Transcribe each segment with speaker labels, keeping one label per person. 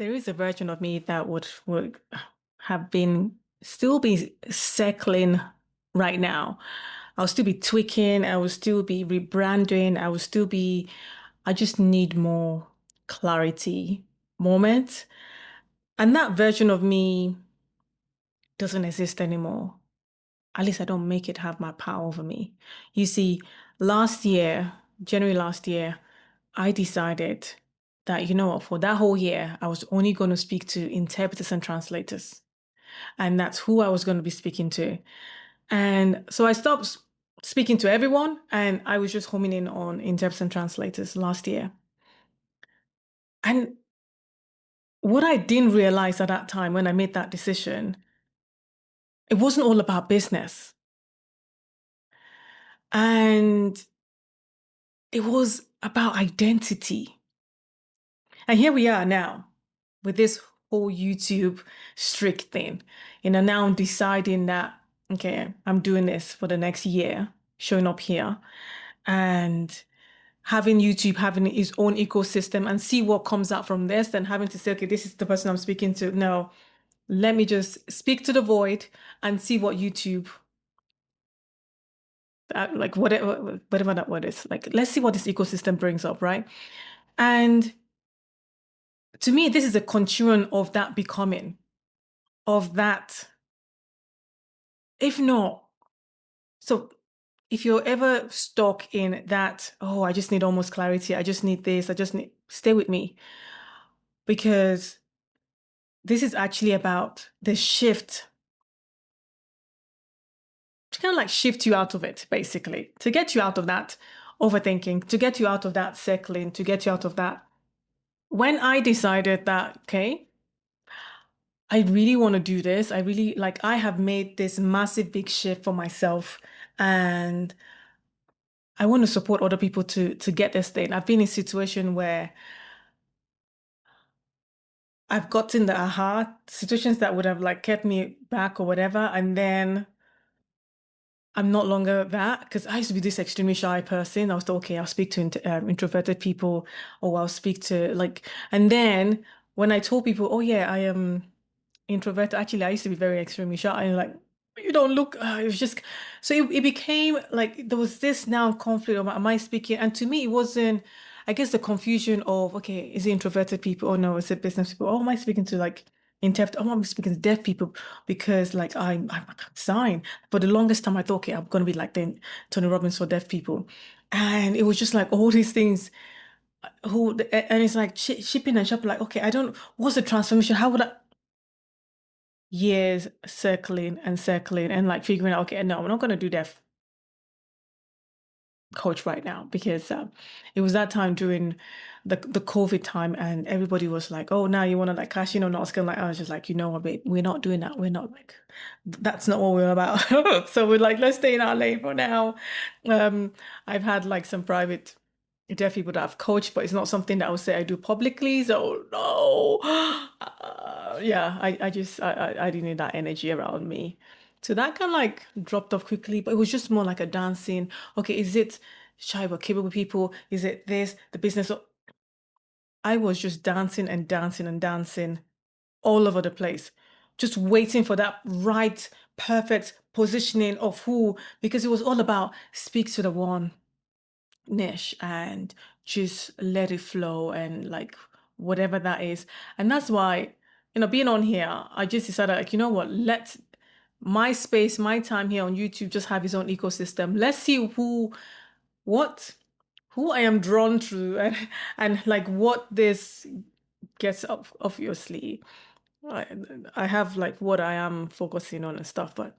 Speaker 1: There is a version of me that would have been still be circling right now. I'll still be tweaking, I will still be rebranding, I just need more clarity moment. And that version of me doesn't exist anymore. At least I don't make it have my power over me. You see, last year, January last year, I decided that, you know what, for that whole year, I was only going to speak to interpreters and translators. And that's who I was going to be speaking to. And so I stopped speaking to everyone and I was just homing in on interpreters and translators last year. And what I didn't realize at that time when I made that decision, it wasn't all about business. And it was about identity. And here we are now with this whole YouTube strict thing. Now I'm deciding that, okay, I'm doing this for the next year, showing up here and having YouTube having its own ecosystem and see what comes out from this, than having to say, okay, this is the person I'm speaking to. No, let me just speak to the void and see what YouTube, like whatever that word is, like, let's see what this ecosystem brings up, right? And to me, this is a continuum of that becoming, of that, if not. So if you're ever stuck in that, oh, I just need almost clarity, I just need this, I just need, stay with me. Because this is actually about the shift to kind of like shift you out of it, basically, to get you out of that overthinking, to get you out of that circling, to get you out of that. When I decided that, okay, I really want to do this, I have made this massive big shift for myself and I want to support other people to get this thing. I've been in a situation where I've gotten the aha situations that would have like kept me back or whatever, and then I'm not longer that, because I used to be this extremely shy person. I was okay, I'll speak to introverted people, or I'll speak to like, and then when I told people, oh yeah, I am introverted. Actually, I used to be very extremely shy. And like, you don't look. It was just so it became like there was this now conflict of am I speaking? And to me, it wasn't. I guess the confusion of, okay, is it introverted people? Oh no, is it business people? Oh, am I speaking to like interpret? Oh, I'm speaking to deaf people because like I can't sign. For the longest time, I thought, okay, I'm gonna be like the Tony Robbins for deaf people, and it was just like all these things. And it's like shipping and shopping. Like, okay, I don't. What's the transformation? How would I? Years circling and like figuring out, okay, no, I'm not going to do deaf coach right now because it was that time during the COVID time and everybody was like, oh, now you want to like cash in on us. Like, I was just like, you know what, babe, we're not doing that. We're not like, that's not what we're about. So we're like, let's stay in our lane for now. Um, I've had like some private deaf people that I've coached, but it's not something that I would say I do publicly. So no, yeah, I didn't need that energy around me. So that kind of like dropped off quickly, but it was just more like a dancing. Okay, is it shy but capable people? Is it this, the business? I was just dancing and dancing and dancing all over the place, just waiting for that right, perfect positioning of who, because it was all about speak to the one niche and just let it flow and like whatever that is. And that's why, being on here, I just decided, like, you know what, let my space, my time here on YouTube just have its own ecosystem. Let's see what, who I am drawn to and like what this gets up, obviously. I, I have like what I am focusing on and stuff, but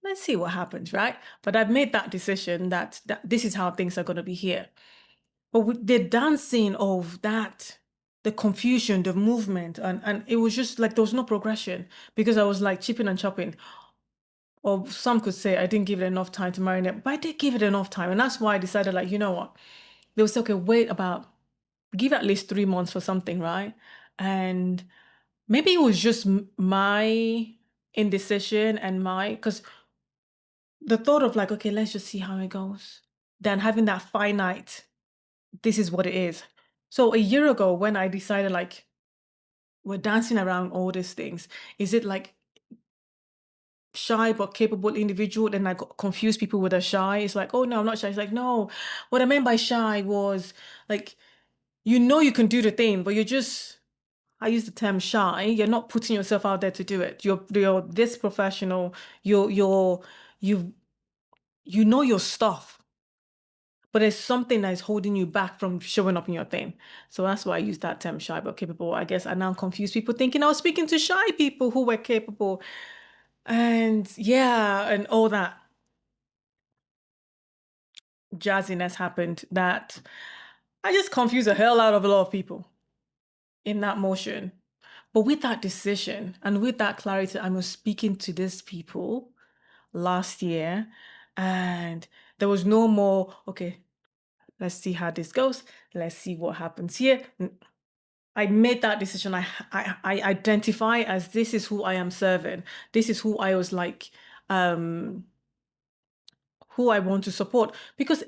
Speaker 1: let's see what happens, right? But I've made that decision that this is how things are going to be here. But with the dancing of that, the confusion, the movement, and it was just like there was no progression because I was like chipping and chopping. Or some could say I didn't give it enough time to marinate, but I did give it enough time. And that's why I decided, like, you know what? They was okay, wait about, give at least 3 months for something, right? And maybe it was just my indecision and because the thought of like, okay, let's just see how it goes, than having that finite, this is what it is. So a year ago when I decided like we're dancing around all these things. Is it like shy but capable individual? Then I got confused people with a shy. It's like, oh no, I'm not shy. It's like, no, what I meant by shy was like, you can do the thing, but you're just, I use the term shy. You're not putting yourself out there to do it. You're this professional. You you know your stuff, but there's something that is holding you back from showing up in your thing. So that's why I use that term shy but capable. I guess I now confuse people thinking I was speaking to shy people who were capable. And yeah, and all that jazziness happened that I just confused the hell out of a lot of people in that motion. But with that decision and with that clarity, I was speaking to these people last year, and there was no more, okay, let's see how this goes. Let's see what happens here. I made that decision. I identify as this is who I am serving. This is who I was like, um, who I want to support. Because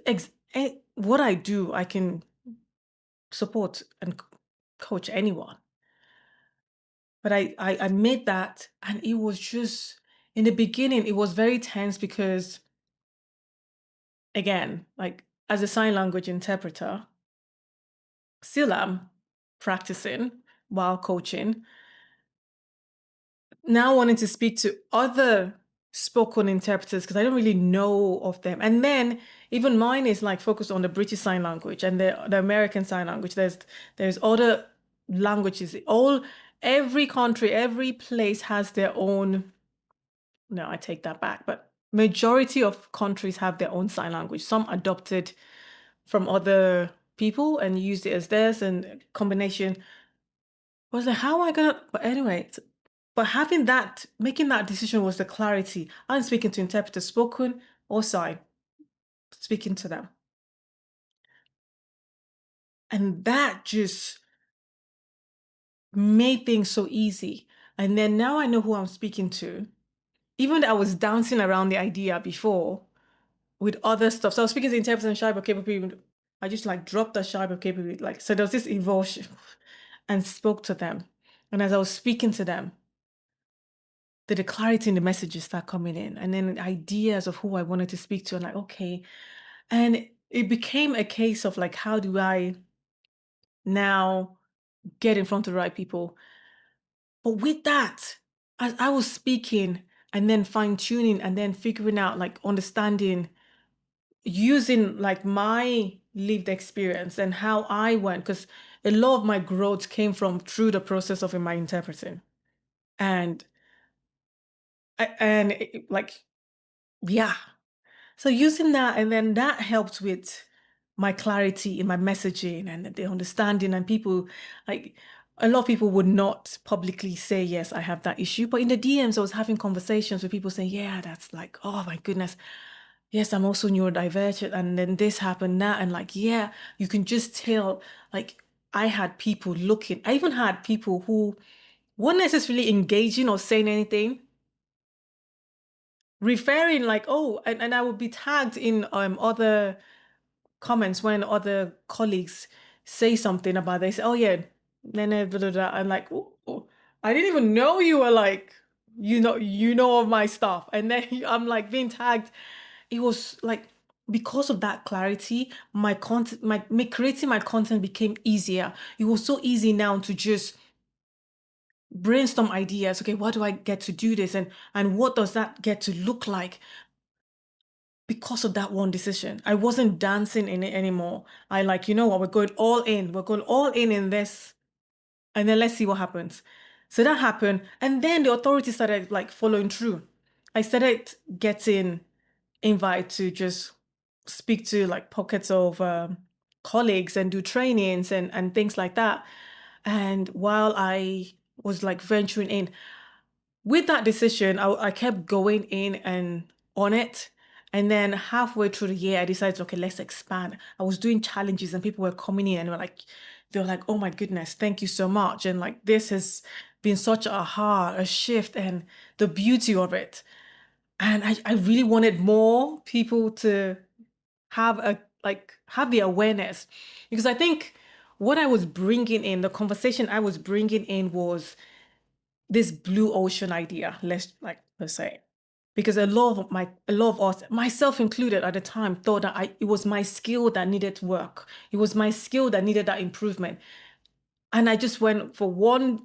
Speaker 1: what I do, I can support and coach anyone. But I made that, and it was just in the beginning, it was very tense because, again, like as a sign language interpreter, still am practicing while coaching, now wanting to speak to other spoken interpreters because I don't really know of them. And then even mine is like focused on the British Sign Language and the American Sign Language. There's other languages. Every country, every place has their own. No, I take that back. But majority of countries have their own sign language. Some adopted from other people and used it as theirs, and combination. I was like, how am I gonna? But anyway, but having that, making that decision was the clarity. I'm speaking to interpreters, spoken or sign, speaking to them. And that just made things so easy. And then now I know who I'm speaking to. Even though I was dancing around the idea before with other stuff. So I was speaking to interpreters and Shiba capable. I just like dropped the Shiba capable. Like, so there was this evolution and spoke to them. And as I was speaking to them, the clarity in the messages start coming in, and then ideas of who I wanted to speak to, and like, okay. And it became a case of like, how do I now get in front of the right people? But with that, as I was speaking and then fine tuning and then figuring out, like understanding, using like my lived experience and how I went, because a lot of my growth came from through the process of my interpreting. And like, yeah. So using that, and then that helped with my clarity in my messaging and the understanding. And people, like, a lot of people would not publicly say, yes, I have that issue. But in the DMs, I was having conversations with people saying, yeah, that's like, oh my goodness. Yes, I'm also neurodivergent. And then this happened, that. And like, yeah, you can just tell, like, I had people looking. I even had people who weren't necessarily engaging or saying anything, referring like, oh, and I would be tagged in other comments when other colleagues say something about they say, oh yeah, Nene, blah, blah, blah. I'm like, oh, I didn't even know you were like, you know of my stuff. And then I'm like being tagged. It was like, because of that clarity, my content, me creating my content became easier. It was so easy now to just brainstorm ideas. Okay, what do I get to do this? And what does that get to look like? Because of that one decision. I wasn't dancing in it anymore. I like, you know what, we're going all in. We're going all in this. And then let's see what happens. So that happened. And then the authorities started like following through. I started getting invite to just speak to like pockets of colleagues and do trainings and things like that. And while I was like venturing in, with that decision, I kept going in and on it. And then halfway through the year, I decided, okay, let's expand. I was doing challenges and people were coming in and they were like, oh my goodness, thank you so much. And like, this has been such a shift and the beauty of it. And I really wanted more people to have the awareness, because I think what I was bringing in, the conversation I was bringing in was this blue ocean idea, let's say. Because a lot of us, myself included at the time, thought that it was my skill that needed work. It was my skill that needed that improvement. And I just went for one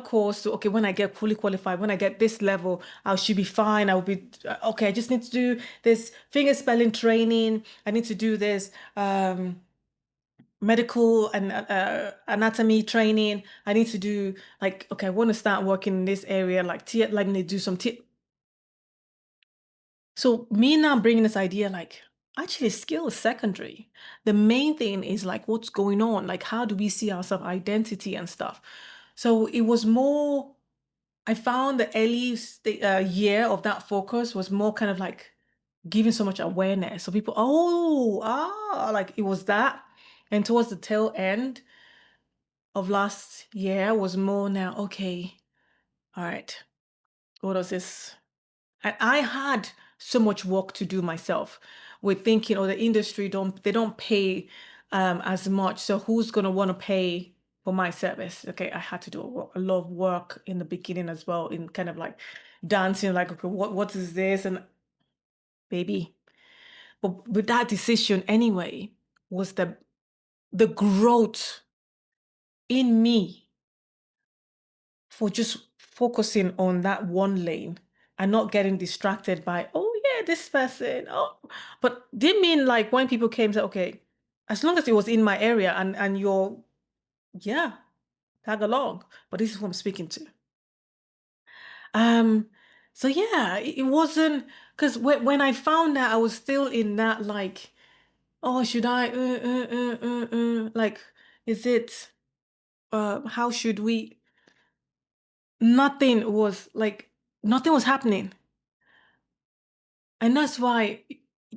Speaker 1: course to, okay, when I get fully qualified, when I get this level, I should be fine. I will be okay. I just need to do this finger spelling training. I need to do this medical and anatomy training. I need to do, like, okay, I want to start working in this area, like need to do some so me now bringing this idea, like, actually skill is secondary. The main thing is like what's going on, like how do we see ourselves, identity and stuff. So it was more, I found the year of that focus was more kind of like giving so much awareness. So people, like it was that. And towards the tail end of last year was more now, okay, all right, what does this? And I had so much work to do myself with thinking, oh, the industry don't pay as much. So who's gonna want to pay for my service? Okay, I had to do a lot of work in the beginning as well, in kind of like dancing, like, okay, what is this? And baby. But with that decision anyway, was the growth in me for just focusing on that one lane and not getting distracted by, oh yeah, this person. Oh, but didn't mean like when people came to, okay, as long as it was in my area and you're, yeah, tag along. But this is who I'm speaking to. Um, so yeah, it wasn't, because when I found that I was still in that, like, oh, should I like, is it how should we, nothing was like, nothing was happening. And that's why,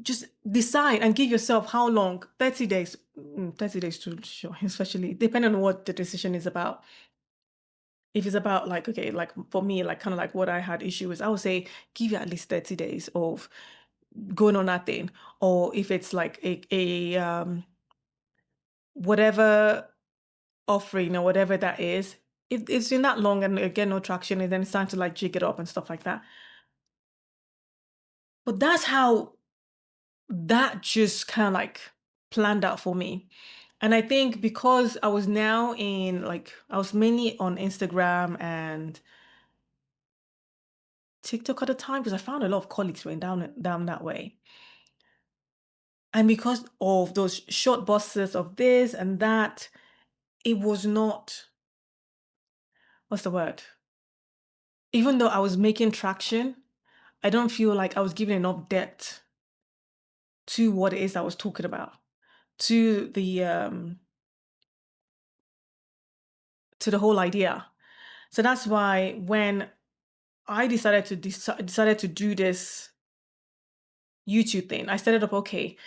Speaker 1: just decide and give yourself how long, 30 days. 30 days too short, especially depending on what the decision is about. If it's about like, okay, like for me, like kind of like what I had issue with, I would say give you at least 30 days of going on that thing. Or if it's like a whatever offering or whatever that is, it's in that long and again no traction, and then it's time to like jig it up and stuff like that. But that's how that just kind of like planned out for me. And I think because I was now in, like, I was mainly on Instagram and TikTok at the time, because I found a lot of colleagues went down that way. And because of those short bursts of this and that, it was not, what's the word? Even though I was making traction, I don't feel like I was giving enough depth to what it is I was talking about, to the whole idea. So that's why when I decided to do this YouTube thing, I started up, okay,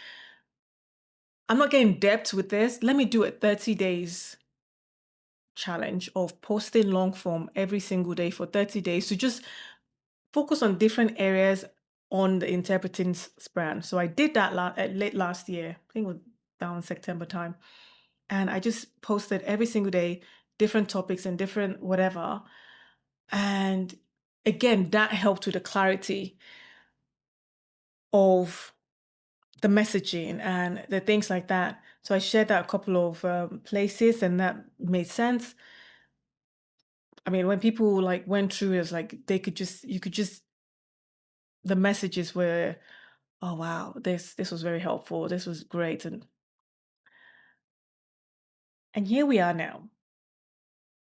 Speaker 1: I'm not getting depth with this. Let me do a 30 days challenge of posting long form every single day for 30 days to just focus on different areas on the interpreting brand. So I did that late last year. I think it was down September time. And I just posted every single day, different topics and different whatever. And again, that helped with the clarity of the messaging and the things like that. So I shared that a couple of places, and that made sense. I mean, when people like went through it, it's like you could just, the messages were, oh wow, this was very helpful. This was great, and here we are now.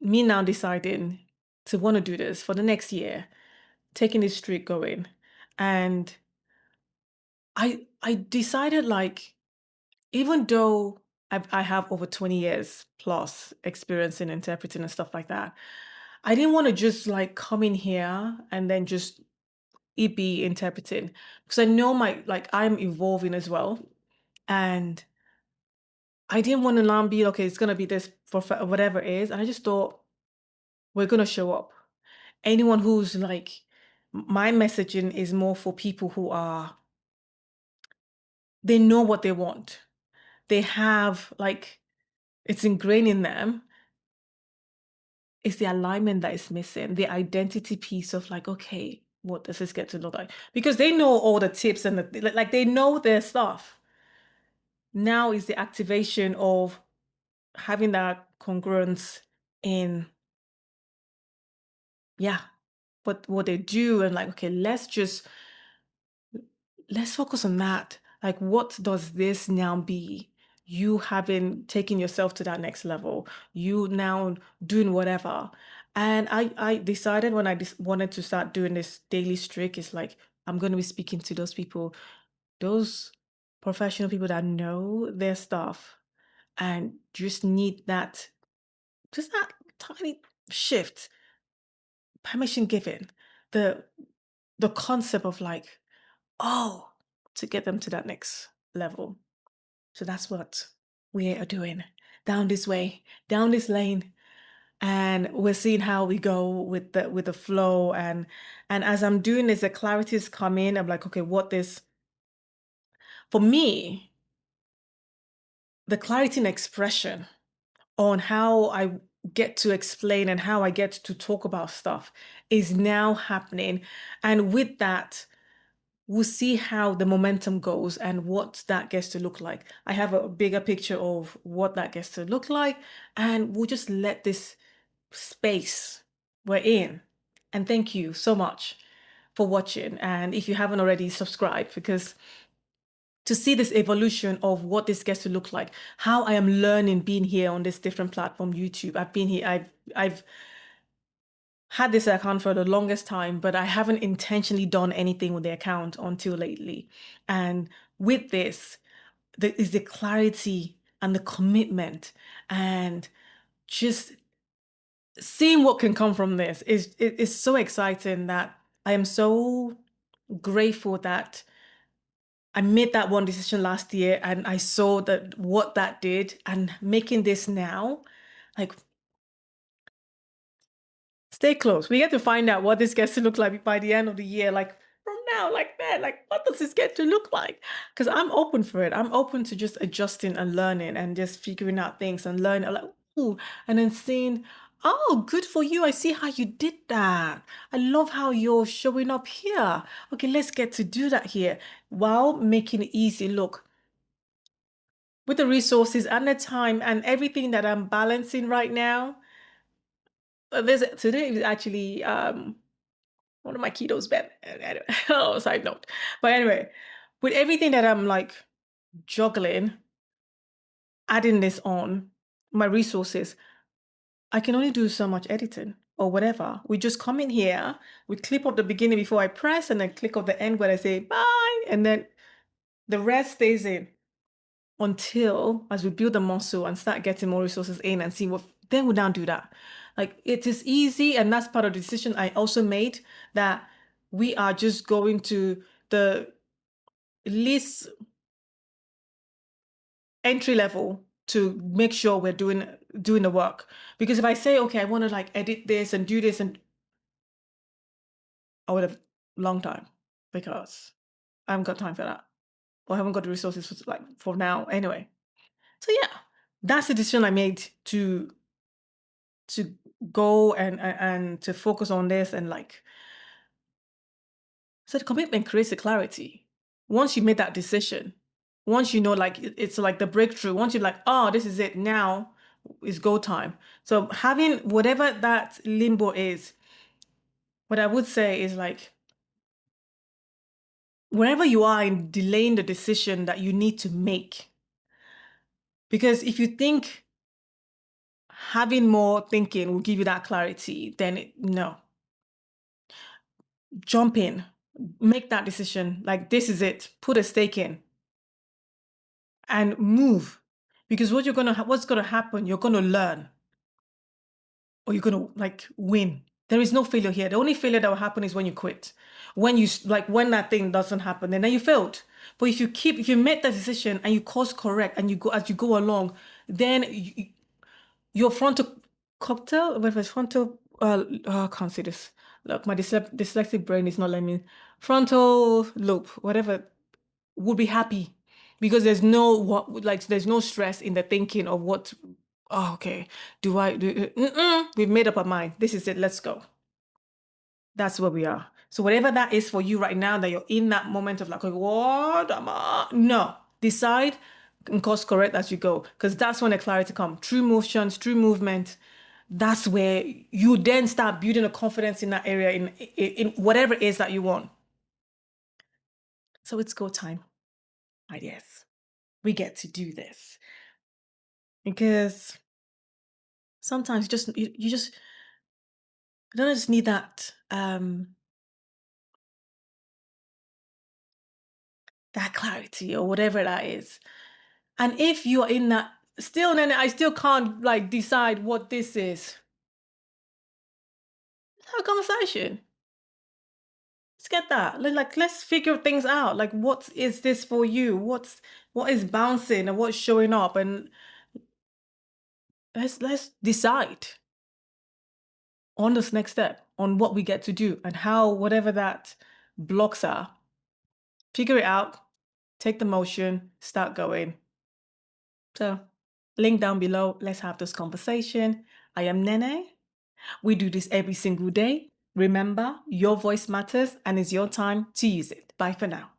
Speaker 1: Me now deciding to want to do this for the next year, taking this streak going, and I decided, like, even though I have over 20 years plus experience in interpreting and stuff like that, I didn't want to just like come in here and then just it be interpreting, because I know like I'm evolving as well. And I didn't want to now be, okay, it's going to be this for whatever it is. And I just thought we're going to show up. Anyone who's like, my messaging is more for people who are, they know what they want. They have like, it's ingrained in them. It's the alignment that is missing, the identity piece of like, okay, what does this get to look like? Because they know all the tips and like they know their stuff. Now is the activation of having that congruence in, yeah, what they do, and like, okay, let's focus on that. Like, what does this now be? You having taken yourself to that next level, you now doing whatever. And I decided when I wanted to start doing this daily streak, it's like, I'm going to be speaking to those people, those professional people that know their stuff and just need just that tiny shift, permission given, the the concept of like, oh, to get them to that next level. So that's what we are doing, down this way, down this lane. And we're seeing how we go with the flow. And as I'm doing this, the clarity is coming. I'm like, okay, what this for me, the clarity and expression on how I get to explain and how I get to talk about stuff is now happening. And with that, we'll see how the momentum goes and what that gets to look like. I have a bigger picture of what that gets to look like, and we'll just let this space we're in. And thank you so much for watching. And if you haven't already, subscribe, because to see this evolution of what this gets to look like, how I am learning being here on this different platform, YouTube. I've been here, I've had this account for the longest time, but I haven't intentionally done anything with the account until lately. And with this, there is the clarity and the commitment, and just seeing what can come from this is so exciting that I am so grateful that I made that one decision last year and I saw that what that did, and making this now, like, stay close. We get to find out what this gets to look like by the end of the year. Like from now, like that, like what does this get to look like? Because I'm open for it. I'm open to just adjusting and learning and just figuring out things and learning. Like, ooh, and then seeing, oh, good for you. I see how you did that. I love how you're showing up here. Okay, let's get to do that here, while making it easy. Look, with the resources and the time and everything that I'm balancing right now. There's today is actually one of my kiddos bed. Anyway, oh, side note. But anyway, with everything that I'm like juggling, adding this on my resources, I can only do so much editing or whatever. We just come in here, we clip up the beginning before I press, and then click up the end where I say bye, and then the rest stays in until as we build the muscle and start getting more resources in and see what, then we now do that. Like, it is easy, and that's part of the decision I also made, that we are just going to the least entry level to make sure we're doing the work. Because if I say, okay, I want to like edit this and do this, and I would have long time, because I haven't got time for that, or I haven't got the resources for now anyway. So yeah, that's the decision I made to go and to focus on this, and like, so the commitment creates the clarity. Once you made that decision, once you know, like it's like the breakthrough, once you're like, oh, this is it, now is go time. So having whatever that limbo is, what I would say is like, wherever you are in delaying the decision that you need to make, because if you think having more thinking will give you that clarity, then no, jump in, make that decision. Like, this is it. Put a stake in and move. Because what's gonna happen? You're gonna learn, or you're gonna like win. There is no failure here. The only failure that will happen is when you quit. When when that thing doesn't happen, then you failed. But if you make that decision and you course correct and you go as you go along, then your frontal cocktail, whatever it's frontal, I can't say this. Look, my dyslexic brain is not letting me. Frontal lobe, whatever, would be happy, because there's no stress in the thinking of what. Oh, okay. Do I do? We've made up our mind. This is it. Let's go. That's where we are. So whatever that is for you right now, that you're in that moment of like, "Okay, what am I?" No, decide and course correct as you go, because that's when the clarity comes. True motions, true movement. That's where you then start building a confidence in that area, in whatever it is that you want. So it's go time. I guess we get to do this because sometimes you just I don't know, just need that clarity or whatever that is. And if you are in that still, then I still can't like decide what this is. Let's have a conversation. Let's get that. Let's figure things out. Like what is this for you? What is bouncing and what's showing up? And let's decide on this next step, on what we get to do and how whatever that blocks are. Figure it out, take the motion, start going. So link down below. Let's have this conversation. I am Nene. We do this every single day. Remember, your voice matters and it's your time to use it. Bye for now.